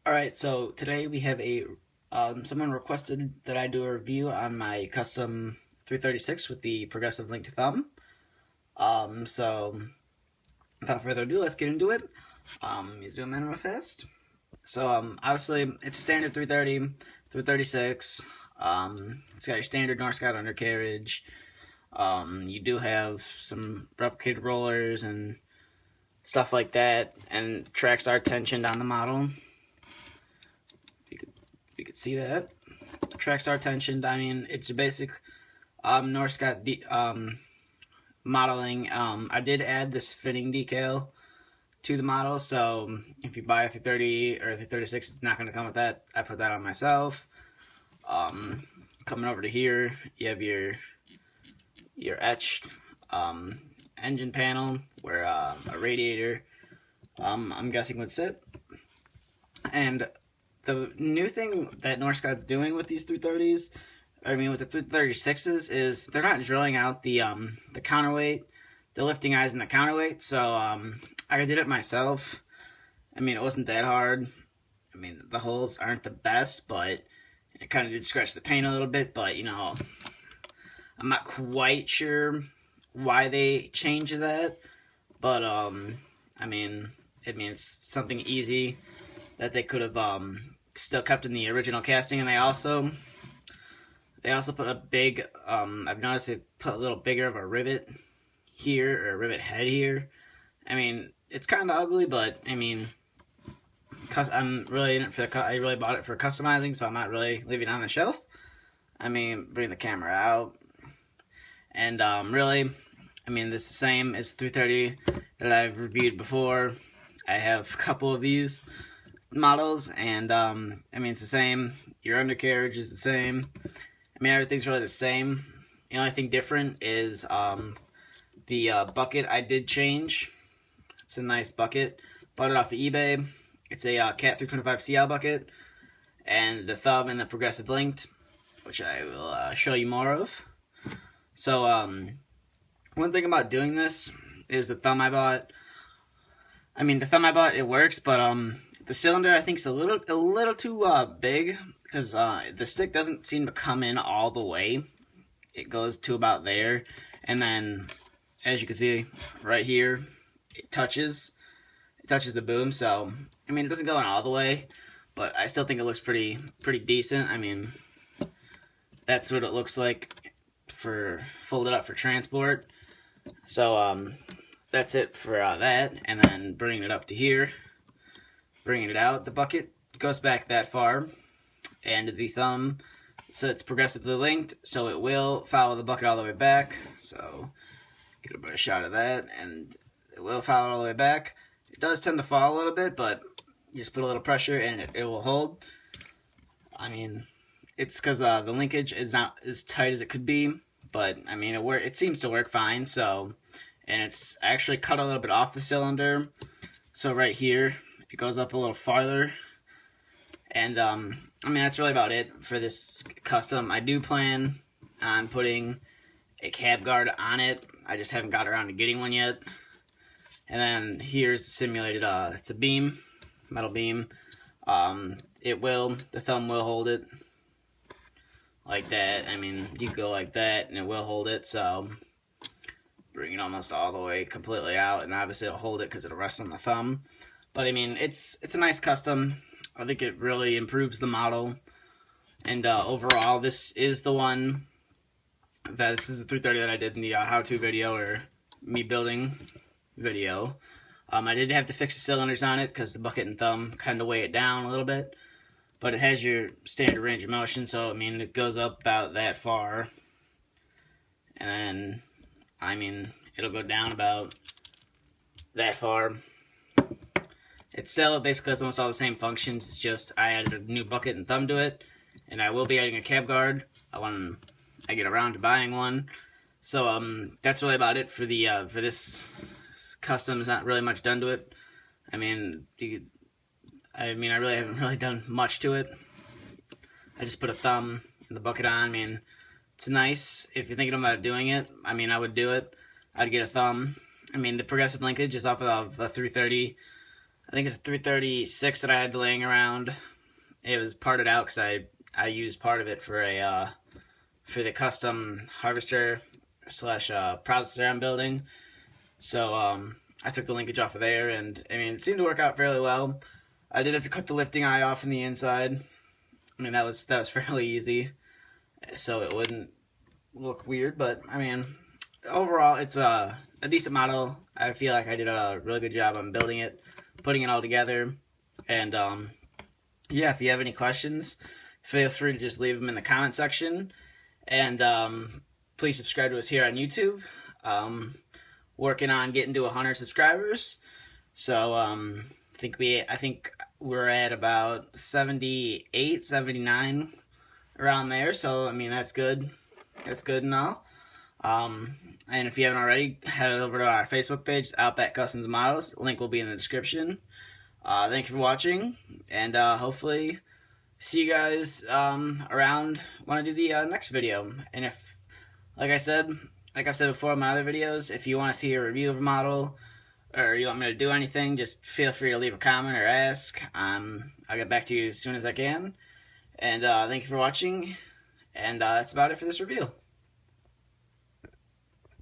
Alright, so today we have someone requested that I do a review on my custom 336 with the progressive linked thumb. So without further ado, let's get into it. You zoom in real fast. So obviously it's a standard 330, 336. It's got your standard Norscot undercarriage. You do have some replicated rollers and stuff like that, and tracks are tensioned on the model. You could see that. Tracks are tensioned. I mean, it's a basic Norscot modeling. I did add this fitting decal to the model, so if you buy a 330 or a 336, it's not going to come with that. I put that on myself. Coming over to here, you have your etched engine panel where a radiator, I'm guessing, would sit. And the new thing that Norscot's doing with these 330s, with the 336s, is they're not drilling out the counterweight, the lifting eyes and the counterweight. So I did it myself. I mean, it wasn't that hard. I mean, the holes aren't the best, but it kind of did scratch the paint a little bit. But, you know, I'm not quite sure why they changed that. But, I mean, it's something easy that they could have still kept in the original casting. And they also put a big, I've noticed they put a little bigger of a rivet here, or a rivet head here. I mean, it's kind of ugly, but I mean, I'm really in it for I really bought it for customizing, so I'm not really leaving it on the shelf. I mean, bring the camera out, and really, I mean, this is the same as 330 that I've reviewed before. I have a couple of these models, and I mean, it's the same. Your undercarriage is the same. I mean, everything's really the same. The only thing different is the bucket I did change. It's a nice bucket. Bought it off of eBay. It's a Cat 325 CL bucket, and the thumb and the progressive linked, which I will show you more of. So one thing about doing this is the thumb I bought. I mean, the thumb I bought, it works, but the cylinder I think is a little too big, because the stick doesn't seem to come in all the way. It goes to about there, and then as you can see right here, it touches the boom. So I mean, it doesn't go in all the way, but I still think it looks pretty decent. I mean, that's what it looks like for folded up for transport. So that's it for that. And then bringing it up to here, bringing it out, the bucket goes back that far, and the thumb, so it's progressively linked, so it will follow the bucket all the way back. So get a better shot of that, and it will follow all the way back. It does tend to fall a little bit, but you just put a little pressure and it will hold. I mean, it's because the linkage is not as tight as it could be, but I mean, it seems to work fine. So, and it's actually cut a little bit off the cylinder, so right here it goes up a little farther. And I mean, that's really about it for this custom. I do plan on putting a cab guard on it. I just haven't got around to getting one yet. And then here's the simulated, it's a beam, metal beam. The thumb will hold it like that. I mean, you go like that and it will hold it. So bring it almost all the way completely out, and obviously it'll hold it because it'll rest on the thumb. But I mean, it's a nice custom. I think it really improves the model. And overall, this is the one this is the 330 that I did in the how-to video, or me building video. I did have to fix the cylinders on it because the bucket and thumb kind of weigh it down a little bit. But it has your standard range of motion, so I mean, it goes up about that far. And then, I mean, it'll go down about that far. It still basically has almost all the same functions. It's just I added a new bucket and thumb to it, and I will be adding a cab guard when I get around to buying one. So that's really about it for this custom. There's not really much done to it. I mean, I really haven't done much to it. I just put a thumb and the bucket on. I mean, it's nice. If you're thinking about doing it, I mean, I would do it. I'd get a thumb. I mean, the progressive linkage is off of a 330 I think it's a 336 that I had laying around. It was parted out because I used part of it for a for the custom harvester slash processor I'm building. So I took the linkage off of there, and I mean, it seemed to work out fairly well. I did have to cut the lifting eye off in the inside. I mean, that was fairly easy, so it wouldn't look weird. But I mean, overall, it's a decent model. I feel like I did a really good job on building it, putting it all together, and yeah, if you have any questions, feel free to just leave them in the comment section, and please subscribe to us here on YouTube. Working on getting to 100 subscribers, so I think we're at about 78, 79 around there. So I mean, that's good. That's good and all. And if you haven't already, head over to our Facebook page, Outback Customs Models. Link will be in the description. Thank you for watching, and hopefully see you guys around when I do the next video. And if, like I've said before in my other videos, if you want to see a review of a model, or you want me to do anything, just feel free to leave a comment or ask. I'll get back to you as soon as I can. And thank you for watching, and that's about it for this review.